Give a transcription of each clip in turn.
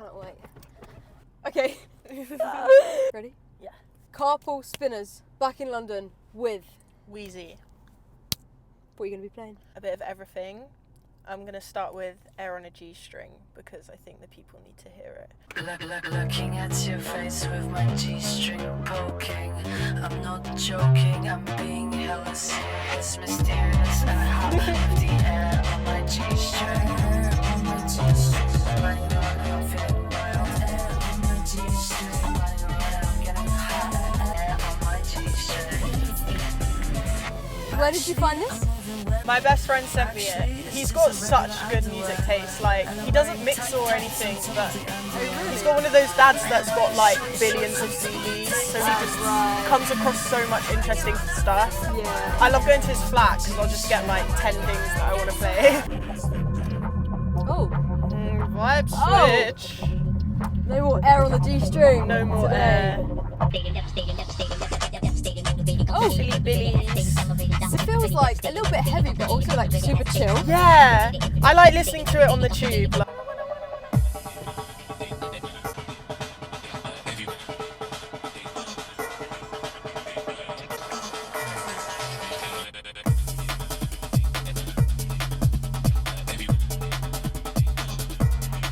can't wait. Okay. Ready? Yeah. Carpool Spinnas, back in London with Wheezy. What are you going to be playing? A bit of everything. I'm going to start with Air on a G string because I think the people need to hear it. Looking at your face with my G-string poking. I'm not joking, I'm being hella serious, mysterious, and hot with the air on my G-string. On my G-string, running around, feeling wild. Air on my G-string, running around, getting hot. Air on my G-string. Where did you find this? My best friend sent me it. He's got such good music taste. Like, he doesn't mix or anything, but he's got one of those dads that's got like billions of CDs, so he just comes across so much interesting stuff. Yeah. I love going to his flat because I'll just get like 10 things that I want to play. Oh. Vibe switch. No more air on the G string. No more today. air. Oh, Silly billies. it feels like a little bit heavy, but also like super chill. Yeah, I like listening to it on the tube. Like,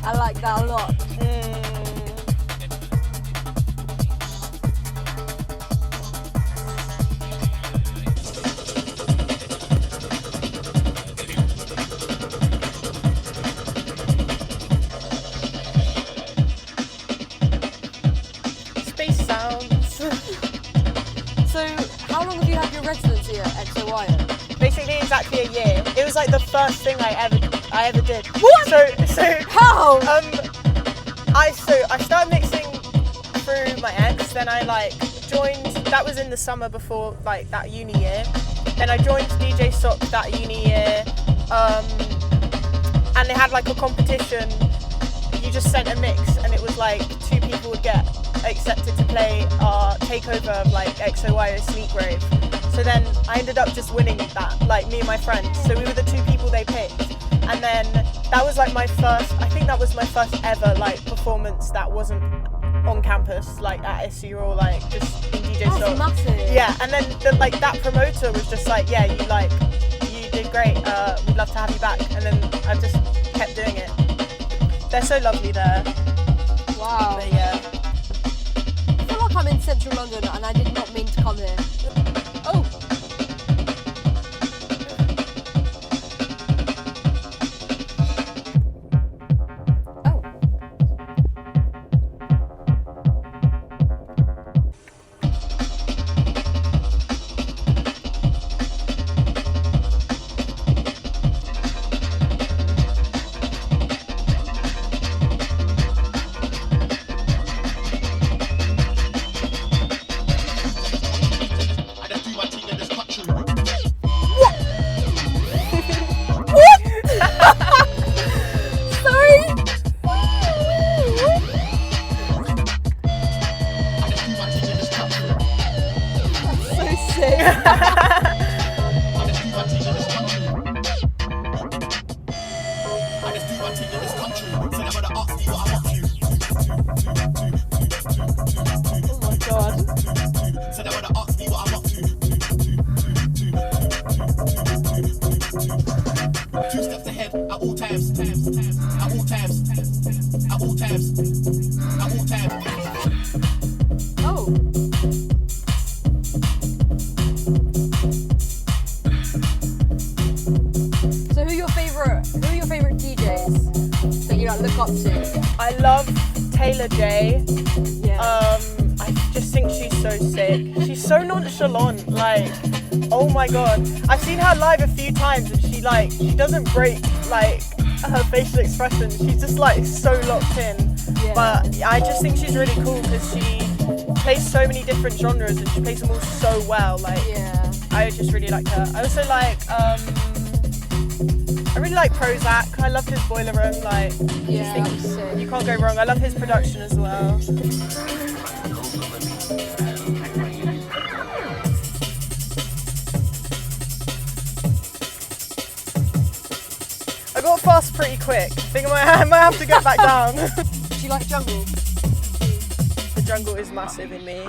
I like that a lot. space sounds. So, how long have you had your residency at XOY? Basically, exactly a year. It was like the first thing I ever did. What? So How? I started mixing through my ex. Then I like joined. That was in the summer before like that uni year. Then I joined DJ Sock that uni year, and they had like a competition. You just sent a mix, and it was like 2 people would get accepted to play our takeover of like XOY Sleep Rave. So then I ended up just winning that, like me and my friends. So we were the 2 people they picked. And then that was like I think that was my first ever like performance that wasn't on campus, like at SU or like just in DJ That's Sock. massive. Yeah, and then that promoter was just like, yeah, you did great, we'd love to have you back. And then I just kept doing it. They're so lovely there. Wow. But yeah. I feel like I'm in central London and I did not mean to come here. Oh. Oh. Sorry. That's so sick. Oh my god. Two steps ahead at all times, at all times, at all times, at all times. Oh. So who are your favorite DJs that you like look up to? I love Taylor J. Yeah. I just think she's so sick. She's so nonchalant, like, oh my god. I've seen her live a few times and she doesn't break like her facial expression. She's just like so locked in. Yeah. But I just think she's really cool because she plays so many different genres and she plays them all so well. Like, Yeah. I just really like her. I also like, I really like Prozac. I love his Boiler Room. Like, Yeah, I that's think sick. you can't go wrong. I love his production as well. I got fast pretty quick. I think I might have to go back down. Do you like jungle? The jungle is massive in me.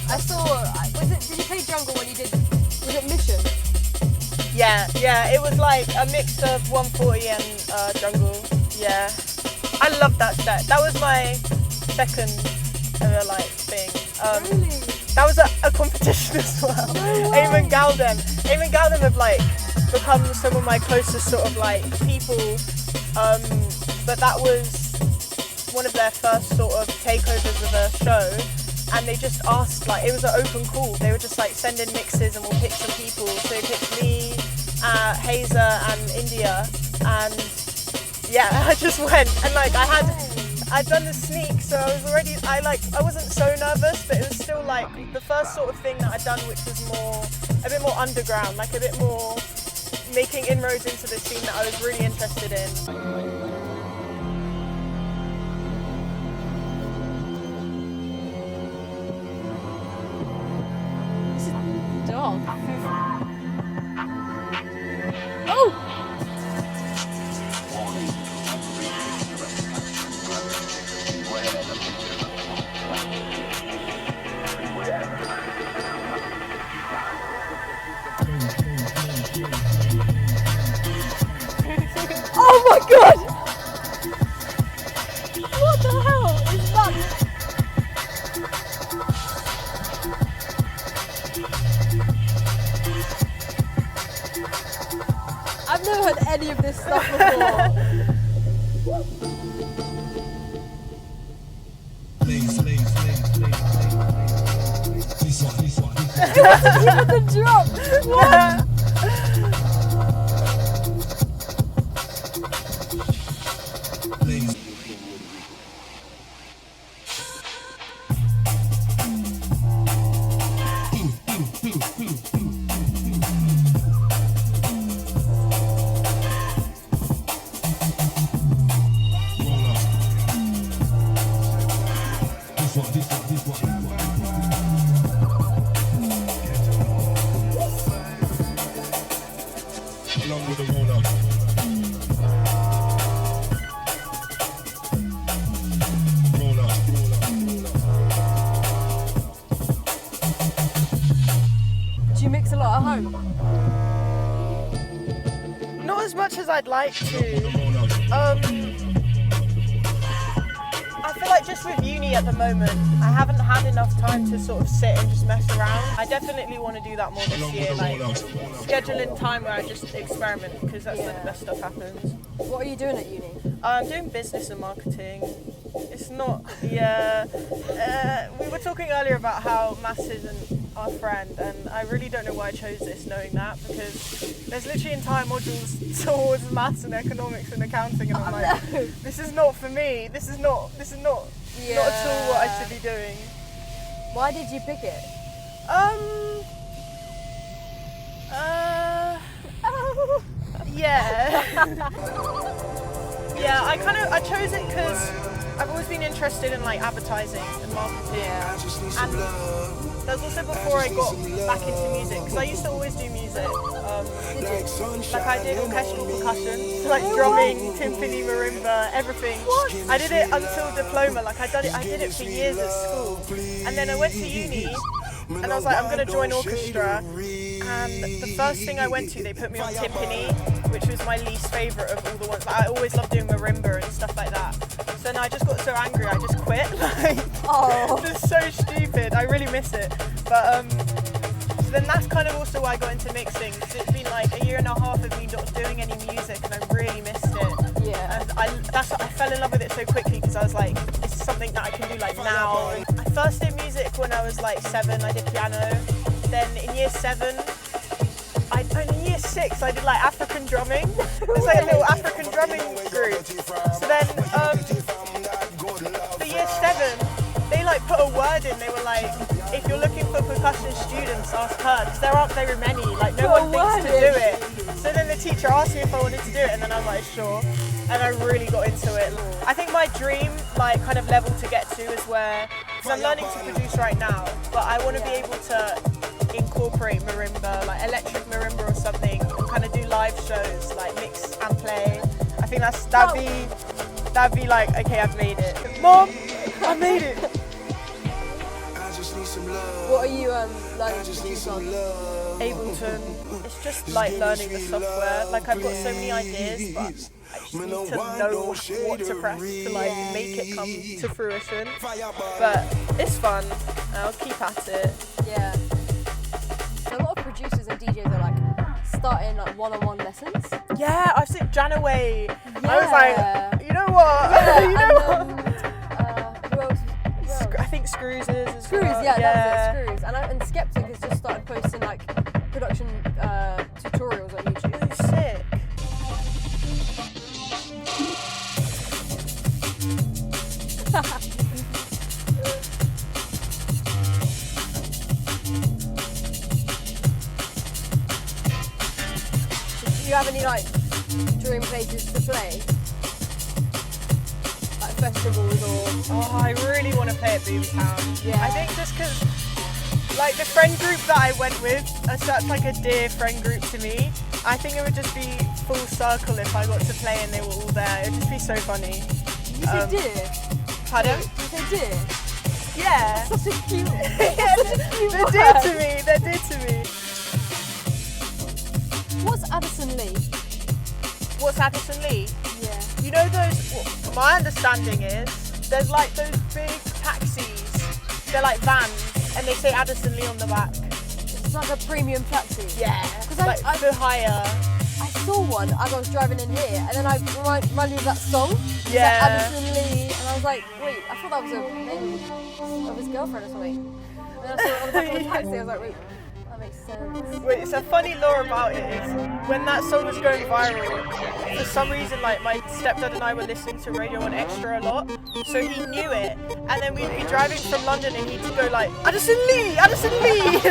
I saw. Did you play jungle when you did? Was it Mission? Yeah, it was like a mix of 140 and jungle. Yeah, I love that set. That was my second ever like thing. Really? That was a competition as well. Eamon Galden have like become some of my closest sort of like people. But that was one of their first sort of takeovers of a show, and they just asked, like, it was an open call. They were just like, send in mixes and we'll pick some people. So they picked me, Hazer and India, and yeah, I just went, and like I'd done the sneak, so I was already, I wasn't so nervous, but it was still like the first sort of thing that I'd done, which was a bit more underground, like a bit more making inroads into the scene that I was really interested in. Dog. Oh! Oh my god! What the hell is that? I've never heard any of this stuff before. It wasn't even the drop. What? Along with the roller. Do you mix a lot at home? Not as much as I'd like to. I feel like just with uni at the moment, I haven't had enough time to sort of sit and just mess around. I definitely want to do that more this year, like scheduling time where I just experiment, because that's where the best stuff happens. What are you doing at uni? I'm doing business and marketing. It's not, yeah. We were talking earlier about how maths isn't our friend, and I really don't know why I chose this knowing that, because there's literally entire modules towards maths and economics and accounting, and I'm like, this is not for me. This is not at all what I should be doing. Why did you pick it? Yeah. Yeah, I chose it because I've always been interested in like advertising and marketing. Yeah. And that was also before I got back into music, because I used to always do music. Like I did orchestral percussion, so like drumming, timpani, marimba, everything. I did it until diploma. Like I did it for years at school, and then I went to uni, and I was like, I'm gonna join orchestra. And the first thing I went to, they put me on timpani, which was my least favourite of all the ones. Like, I always loved doing marimba and stuff like that. So then I just got so angry, I just quit. Like, it's so stupid. I really miss it. But so then that's kind of also why I got into mixing, because it's been like a year and a half of me not doing any music, and I really missed it. Yeah. And I fell in love with it so quickly, because I was like, this is something that I can do like now. And I first did music when I was like 7. I did piano. Then in year 7, in year 6, I did like African drumming. It's like a little African drumming group. So then for year 7, they like put a word in. They were like, if you're looking for percussion students, ask her, because there aren't very many. Like no one thinks to do it. So then the teacher asked me if I wanted to do it, and then I was like, sure. And I really got into it. I think my dream, like kind of level to get to is where, because I'm learning to produce right now, but I want to be able to incorporate marimba, like electric marimba or something, and kind of do live shows, like mix and play. I think that'd be that'd be like, okay, I've made it. Mom, I made it. What are you learning to produce on? Ableton. It's just like learning the software. Like I've got so many ideas, but I just need to know what to press to like make it come to fruition. But it's fun. I'll keep at it. Yeah. A lot of producers and DJs are like starting like one-on-one lessons. Yeah, I've seen Janaway. Yeah. I was like, you know what? Yeah, you know what? Who else? I think Screws is as Screws, well. yeah, that was it, Screws. And Skeptic has just started posting like production tutorials on YouTube. Really sick. Do you have any like dream places to play? Like festivals or? Oh, I really want to play at Boomtown. Yeah. I think just because, like, the friend group that I went with are such like a dear friend group to me. I think it would just be full circle if I got to play and they were all there. It would just be so funny. You say dear? Pardon? You say dear? Yeah. Such a cute. They're dear to me. They're dear to me. What's Addison Lee? What's Addison Lee? Yeah. You know those, well, my understanding is, there's like those big taxis, they're like vans, and they say Addison Lee on the back. It's like a premium taxi. Yeah, 'Cause like the higher. I saw one as I was driving in here, and then I reminded me of that song. It's Yeah. like Addison Lee, and I was like, wait, I thought that was a name of his girlfriend or something. And then I saw it on the back of the taxi, I was like, wait, that makes sense. Wait, it's a funny lore about it is, when that song was going viral, for some reason, like, my stepdad and I were listening to Radio 1 Extra a lot, so he knew it, and then we'd be driving from London and he'd go like, Addison Lee, Addison Lee!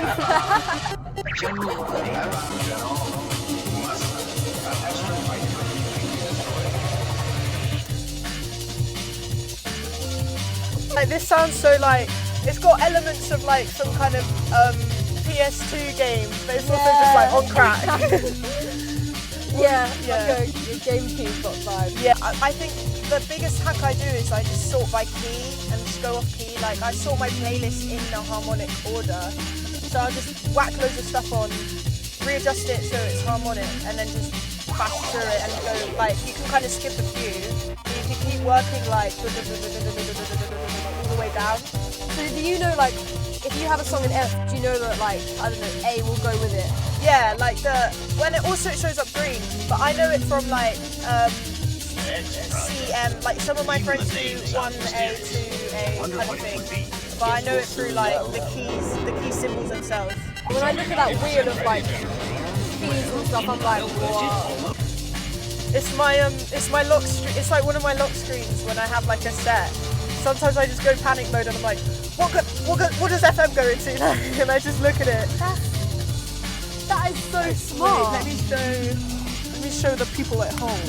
Like, this sounds so like, it's got elements of like some kind of PS2 game, but it's also just like on crack. Yeah, Yeah. like a GameCube vibe. Yeah, I think the biggest hack I do is I just sort by key and just go off key. Like I sort my playlist in a harmonic order. So I'll just whack loads of stuff on, readjust it so it's harmonic, and then just bash through it and go like, you can kind of skip a few, but you can keep working like all the way down. So do you know, like, if you have a song in F, do you know that, like, I don't know, A will go with it? Yeah, like when it also shows up green, but I know it from like CM, like some of my friends do 1A, 2A kind of thing, but I know it through like the key symbols themselves. When I look at that wheel of, like, keys and stuff, I'm like, wow. It's my lock screen. It's like one of my lock screens when I have like a set. Sometimes I just go panic mode and I'm like, what does FM go into? And I just look at it. That is so smart. Let me show the people at home.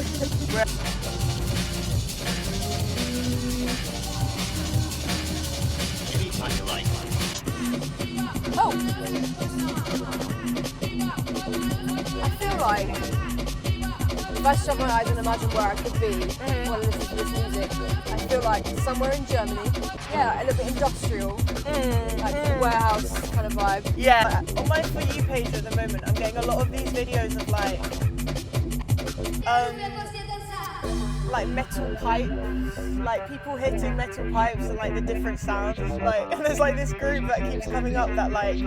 Oh! I feel like if I shut my eyes and imagine where I could be while I listen to this music, I feel like somewhere in Germany, yeah, a little bit industrial, like warehouse kind of vibe. Yeah, on my For You page at the moment, I'm getting a lot of these videos of like metal pipes, like people hitting metal pipes and like the different sounds. Like, and there's like this group that keeps coming up that like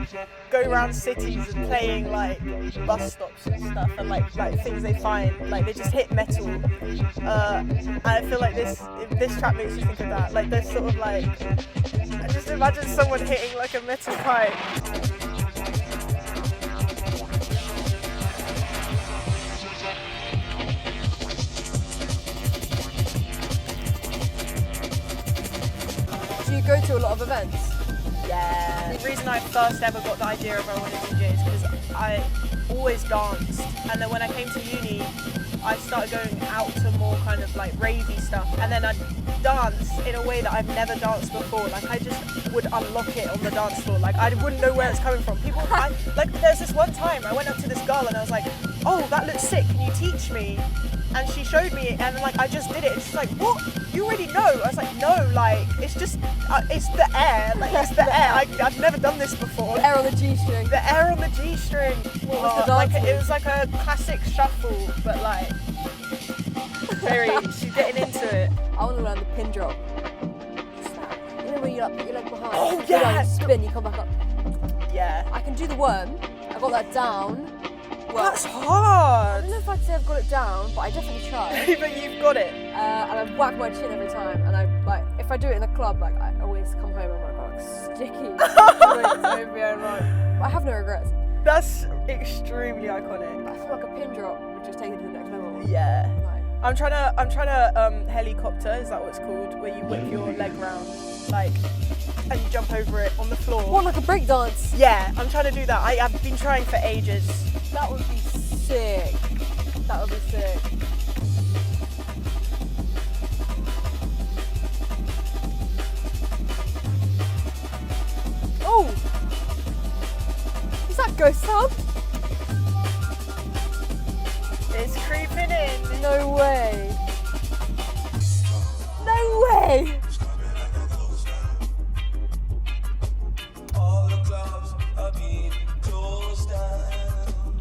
go around cities and playing like bus stops and stuff and like things they find. Like they just hit metal. And I feel like this track makes me think of that. Like there's sort of like, I just imagine someone hitting like a metal pipe. Do you go to a lot of events? Yeah. The reason I first ever got the idea of I wanted to DJ is because I always danced, and then when I came to uni, I started going out to more kind of like ravey stuff, and then I'd dance in a way that I've never danced before. Like I just would unlock it on the dance floor. Like I wouldn't know where it's coming from. Like there's this one time I went up to this girl and I was like, oh, that looks sick, can you teach me? And she showed me it, and like I just did it. And she's like, "What? You already know?" I was like, "No, like it's just it's the air. Like it's the air. I've never done this before." The air on the G-string. The air on the G-string. What was the Like dance it was like a classic shuffle, but like very. She's getting into it. I want to learn the pin drop. You know where you like put your leg behind? Oh, you yeah. spin, you come back up. Yeah. I can do the worm. I got that down. Well, That's I hard. don't know if I'd say I've got it down, but I definitely try. But you've got it. And I whack my chin every time. And I like, if I do it in the club, like I always come home and I'm like, oh, sticky. I have no regrets. That's extremely iconic. I feel like a pin drop would just take it to the next level. Yeah. Like, I'm trying to helicopter, is that what it's called? Where you whip your leg round, like, and you jump over it on the floor. what, like a break dance? Yeah, I'm trying to do that. I've been trying for ages. That would be sick. That would be sick. Oh! Is that ghost sound? It's creeping in. No way. No way! All the clubs are being closed down.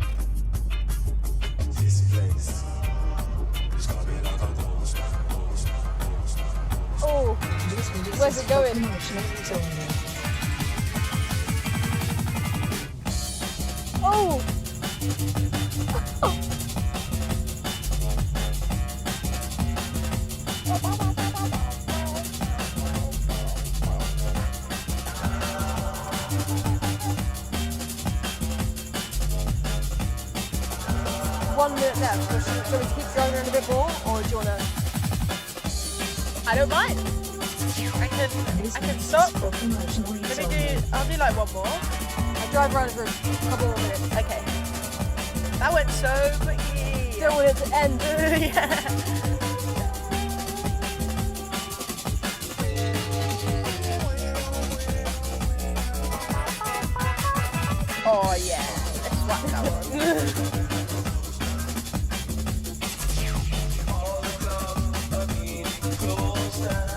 This place is coming like a ghost town. Oh, where's it going? Oh! One minute left. So we keep going around a bit more, or do you wanna? I don't mind. I can stop. I'll do like one more. I drive around for a couple more minutes. Okay. That went so quickly. Don't want it to end. Yeah. Oh yeah, let's whack that one. All the clubs are being closed down.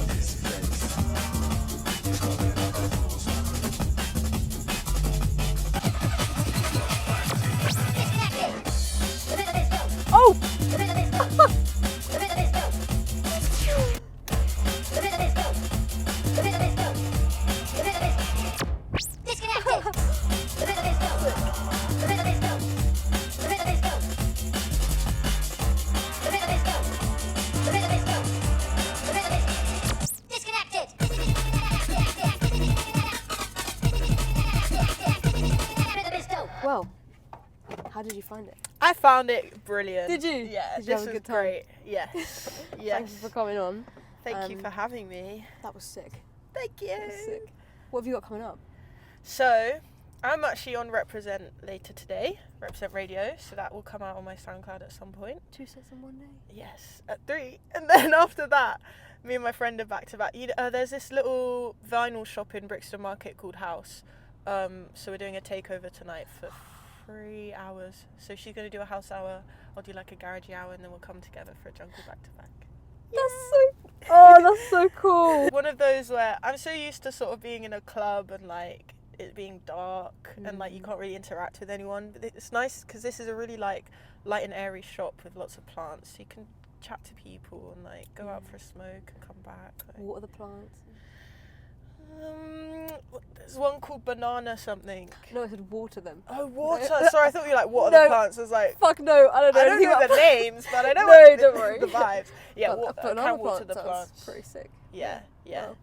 This place is coming like a ghost town. Oh! Well, how did you find it? I found it brilliant. Did you? Yeah, Did you this have a was good time? great. Yes. Yes. Thank you for coming on. Thank you for having me. That was sick. Thank you. That was sick. What have you got coming up? So, I'm actually on Represent later today, Represent Radio, so that will come out on my SoundCloud at some point. 2 sets in one day? Yes, at 3. And then after that, me and my friend are back to back. There's this little vinyl shop in Brixton Market called House. So we're doing a takeover tonight for 3 hours. So she's going to do a house hour, I'll do like a garagey hour, and then we'll come together for a jungle back to back. That's so cool. One of those where I'm so used to sort of being in a club and like it being dark and like you can't really interact with anyone, but it's nice because this is a really like light and airy shop with lots of plants, so you can chat to people and like go out for a smoke and come back. Like, What are the plants? there's one called banana something. No, I said water them. Oh, water. Sorry, I thought you were like, what are the plants? I was like, Fuck no, I don't know. I don't anything know about the names, but I know No, don't worry. the vibes. Yeah, But I banana can water plant the sounds plants. pretty sick. Yeah.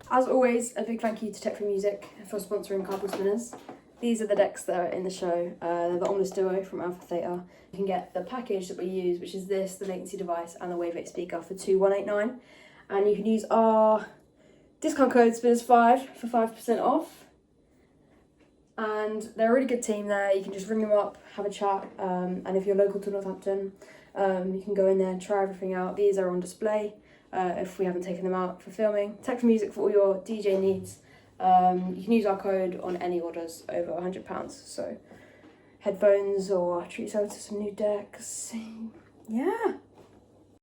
As always, a big thank you to Tech for Music for sponsoring Carpool Spinnas. These are the decks that are in the show. They're the Omnis Duo from Alpha Theta. You can get the package that we use, which is this, the latency device, and the Wave 8 speaker for $2,189. And you can use our discount code SPINNERS5 for 5% off. And they're a really good team there. You can just ring them up, have a chat, and if you're local to Northampton, you can go in there and try everything out. These are on display if we haven't taken them out for filming. Tech for Music for all your DJ needs. You can use our code on any orders over £100. So headphones or treat yourself to some new decks. Yeah.